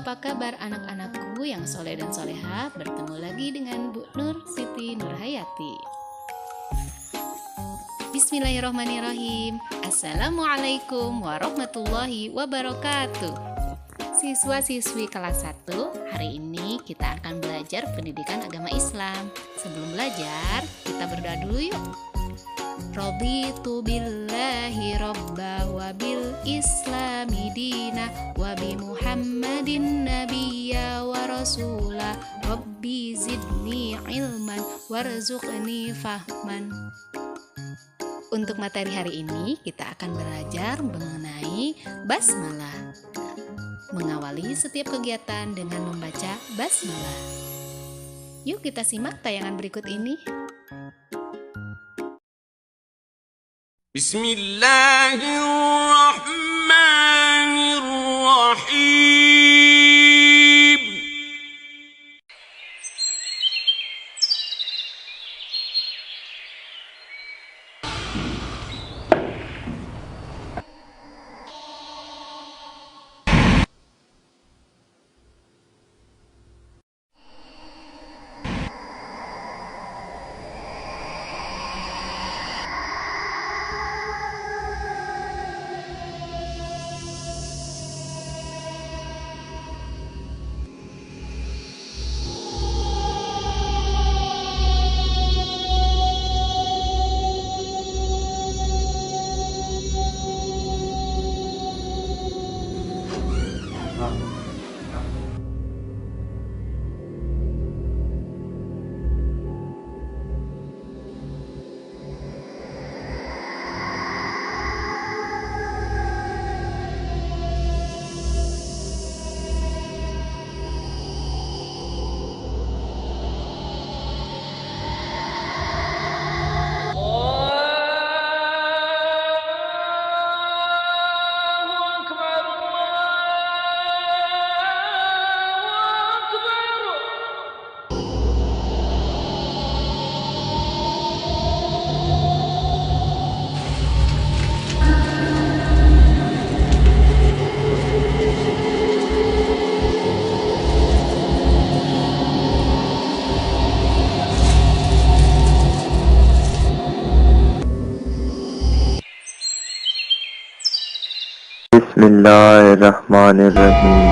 apa kabar anak-anakku yang soleh dan soleha? Bertemu lagi dengan Bu Nur Siti Nurhayati. Bismillahirrahmanirrahim. Assalamualaikum warahmatullahi wabarakatuh. Siswa-siswi kelas 1, hari ini kita akan belajar pendidikan agama Islam. Sebelum belajar, kita berdoa dulu yuk. Raditu billahi robba wa bil islami dina wa bi muhammadin nabiyya wa rasula rabbi zidni ilman warzuqni fahman. Untuk materi hari ini kita akan belajar mengenai basmalah. Mengawali setiap kegiatan dengan membaca basmalah. Yuk kita simak tayangan berikut ini. Bismillahirrahmanirrahim. Bismillahirrahmanirrahim. Bismillahirrahmanirrahim.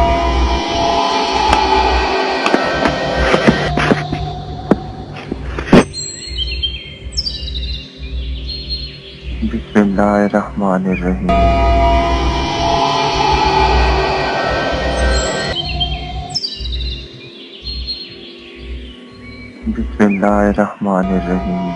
Bismillahirrahmanirrahim. Bismillahirrahmanirrahim.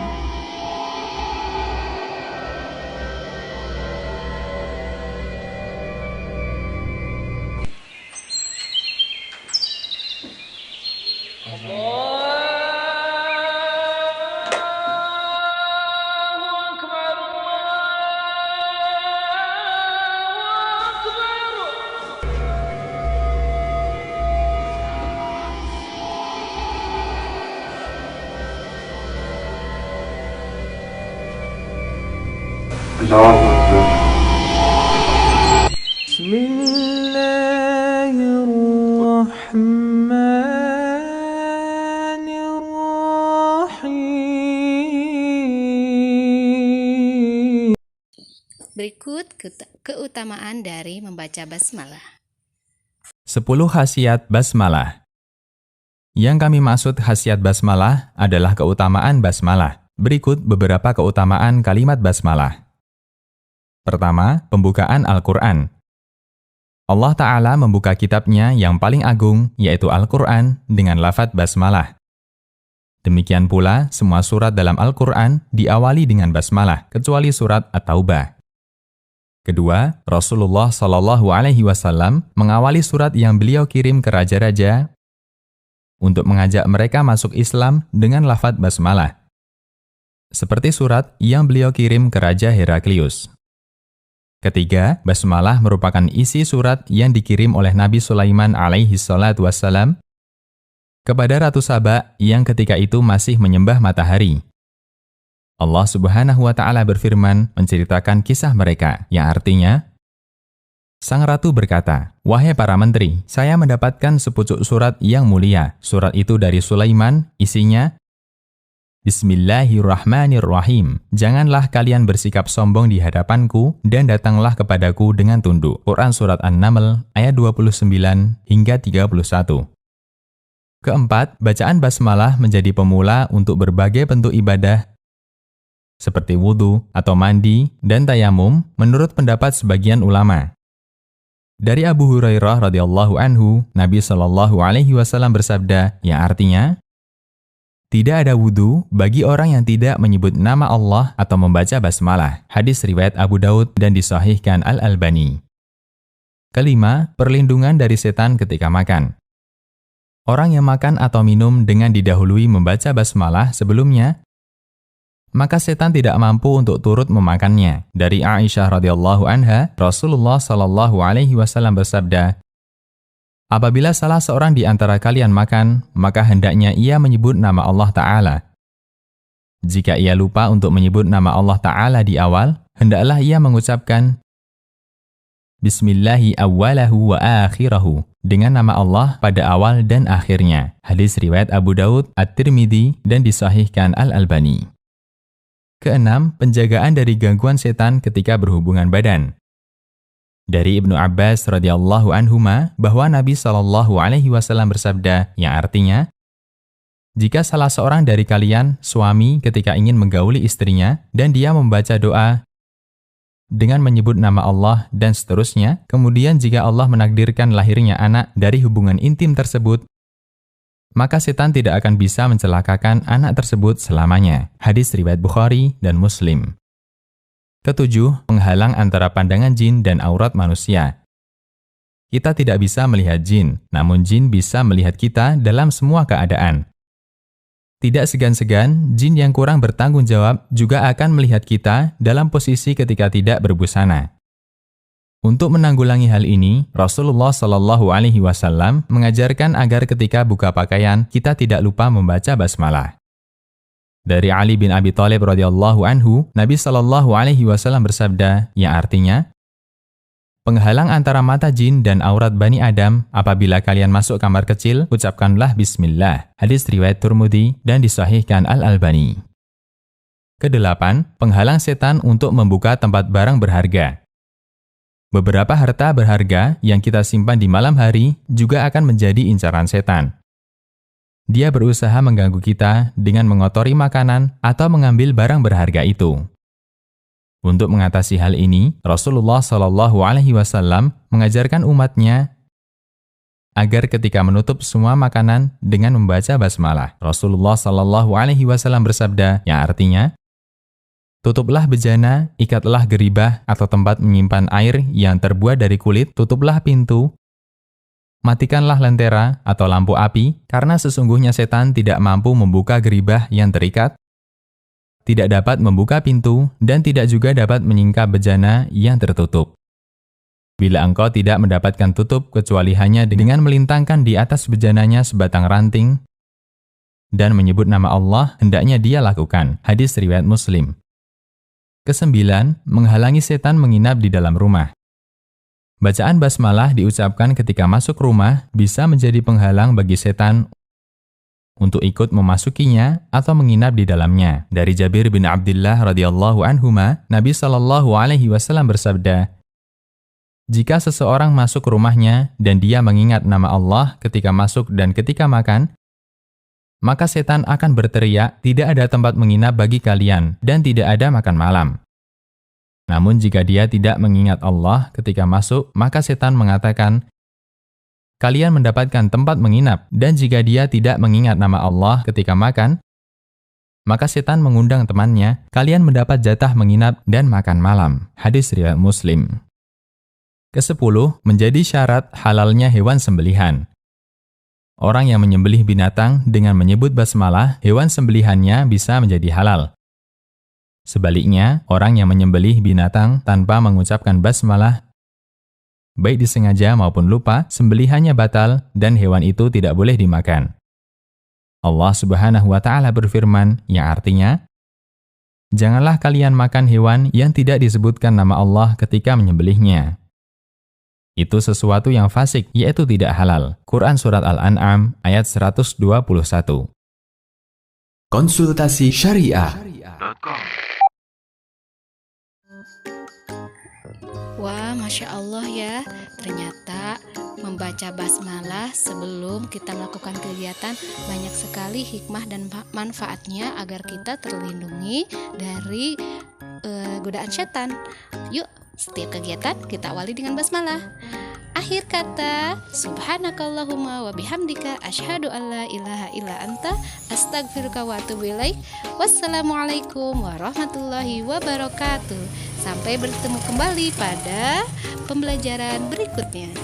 Berikut keutamaan dari membaca basmalah. 10 khasiat basmalah. Yang kami maksud khasiat basmalah adalah keutamaan basmalah. Berikut beberapa keutamaan kalimat basmalah. Pertama, pembukaan Al-Quran. Allah Ta'ala membuka kitabnya yang paling agung, yaitu Al-Quran, dengan lafadz basmalah. Demikian pula, semua surat dalam Al-Quran diawali dengan basmalah, kecuali surat At-Taubah. Kedua, Rasulullah SAW mengawali surat yang beliau kirim ke raja-raja untuk mengajak mereka masuk Islam dengan lafadz basmalah. Seperti surat yang beliau kirim ke Raja Heraklius. Ketiga, basmalah merupakan isi surat yang dikirim oleh Nabi Sulaiman alaihi salatu wassalam kepada Ratu Saba yang ketika itu masih menyembah matahari. Allah Subhanahu wa Ta'ala berfirman menceritakan kisah mereka, yang artinya, Sang ratu berkata, "Wahai para menteri, saya mendapatkan sepucuk surat yang mulia. Surat itu dari Sulaiman, isinya, Bismillahirrahmanirrahim. Janganlah kalian bersikap sombong di hadapanku dan datanglah kepadaku dengan tunduk." Quran Surat An-Naml ayat 29 hingga 31. Keempat, bacaan basmalah menjadi pemula untuk berbagai bentuk ibadah seperti wudhu atau mandi dan tayamum menurut pendapat sebagian ulama. Dari Abu Hurairah radhiyallahu anhu, Nabi Shallallahu alaihi wasallam bersabda, yang artinya, tidak ada wudhu bagi orang yang tidak menyebut nama Allah atau membaca basmalah. Hadis riwayat Abu Daud dan disahihkan Al-Albani. Kelima, perlindungan dari setan ketika makan. Orang yang makan atau minum dengan didahului membaca basmalah sebelumnya, maka setan tidak mampu untuk turut memakannya. Dari Aisyah radhiyallahu anha, Rasulullah shallallahu alaihi wasallam bersabda, apabila salah seorang di antara kalian makan, maka hendaknya ia menyebut nama Allah Ta'ala. Jika ia lupa untuk menyebut nama Allah Ta'ala di awal, hendaklah ia mengucapkan Bismillahi awwalahu wa akhirahu, dengan nama Allah pada awal dan akhirnya. Hadis riwayat Abu Daud, At-Tirmidzi, dan disahihkan Al-Albani. Keenam, penjagaan dari gangguan setan ketika berhubungan badan. Dari Ibnu Abbas radhiyallahu anhuma bahwa Nabi Shallallahu alaihi wasallam bersabda, yang artinya, jika salah seorang dari kalian, suami, ketika ingin menggauli istrinya dan dia membaca doa dengan menyebut nama Allah dan seterusnya, kemudian jika Allah menakdirkan lahirnya anak dari hubungan intim tersebut, maka setan tidak akan bisa mencelakakan anak tersebut selamanya. Hadis riwayat Bukhari dan Muslim. Ketujuh, penghalang antara pandangan jin dan aurat manusia. Kita tidak bisa melihat jin, namun jin bisa melihat kita dalam semua keadaan. Tidak segan-segan, jin yang kurang bertanggung jawab juga akan melihat kita dalam posisi ketika tidak berbusana. Untuk menanggulangi hal ini, Rasulullah Shallallahu alaihi wasallam mengajarkan agar ketika buka pakaian kita tidak lupa membaca basmalah. Dari Ali bin Abi Thalib radhiyallahu anhu, Nabi Shallallahu alaihi wasallam bersabda, yang artinya, penghalang antara mata jin dan aurat Bani Adam, apabila kalian masuk kamar kecil, ucapkanlah bismillah. Hadis riwayat Tirmidzi dan disahihkan Al-Albani. Kedelapan, penghalang setan untuk membuka tempat barang berharga. Beberapa harta berharga yang kita simpan di malam hari juga akan menjadi incaran setan. Dia berusaha mengganggu kita dengan mengotori makanan atau mengambil barang berharga itu. Untuk mengatasi hal ini, Rasulullah Shallallahu alaihi wasallam mengajarkan umatnya agar ketika menutup semua makanan dengan membaca basmalah. Rasulullah Shallallahu alaihi wasallam bersabda, yang artinya, tutuplah bejana, ikatlah geribah atau tempat menyimpan air yang terbuat dari kulit, tutuplah pintu, matikanlah lentera atau lampu api, karena sesungguhnya setan tidak mampu membuka geribah yang terikat, tidak dapat membuka pintu, dan tidak juga dapat menyingkap bejana yang tertutup. Bila engkau tidak mendapatkan tutup kecuali hanya dengan melintangkan di atas bejananya sebatang ranting dan menyebut nama Allah, hendaknya dia lakukan. Hadis riwayat Muslim. Kesembilan, menghalangi setan menginap di dalam rumah. Bacaan basmalah diucapkan ketika masuk rumah bisa menjadi penghalang bagi setan untuk ikut memasukinya atau menginap di dalamnya. Dari Jabir bin Abdullah radhiyallahu anhuma, Nabi Shallallahu alaihi wasallam bersabda, jika seseorang masuk ke rumahnya dan dia mengingat nama Allah ketika masuk dan ketika makan, maka setan akan berteriak, tidak ada tempat menginap bagi kalian dan tidak ada makan malam. Namun jika dia tidak mengingat Allah ketika masuk, maka setan mengatakan, kalian mendapatkan tempat menginap, dan jika dia tidak mengingat nama Allah ketika makan, maka setan mengundang temannya, kalian mendapat jatah menginap dan makan malam. Hadis riwayat Muslim. Kesepuluh, menjadi syarat halalnya hewan sembelihan. Orang yang menyembelih binatang dengan menyebut basmalah, hewan sembelihannya bisa menjadi halal. Sebaliknya, orang yang menyembelih binatang tanpa mengucapkan basmalah, baik disengaja maupun lupa, sembelihannya batal dan hewan itu tidak boleh dimakan. Allah Subhanahu wa Ta'ala berfirman, yang artinya, janganlah kalian makan hewan yang tidak disebutkan nama Allah ketika menyembelihnya. Itu sesuatu yang fasik, yaitu tidak halal. Quran Surat Al-An'am ayat 121. Konsultasi Syariah. Wah, Masya Allah ya, ternyata membaca basmalah sebelum kita melakukan kegiatan banyak sekali hikmah dan manfaatnya agar kita terlindungi dari godaan setan. Yuk, setiap kegiatan kita awali dengan basmalah. Akhir kata, subhanakallahumma wa bihamdika asyhadu an la ilaha illa anta astaghfiruka wa atubu ilaik. Wassalamualaikum warahmatullahi wabarakatuh. Sampai bertemu kembali pada pembelajaran berikutnya.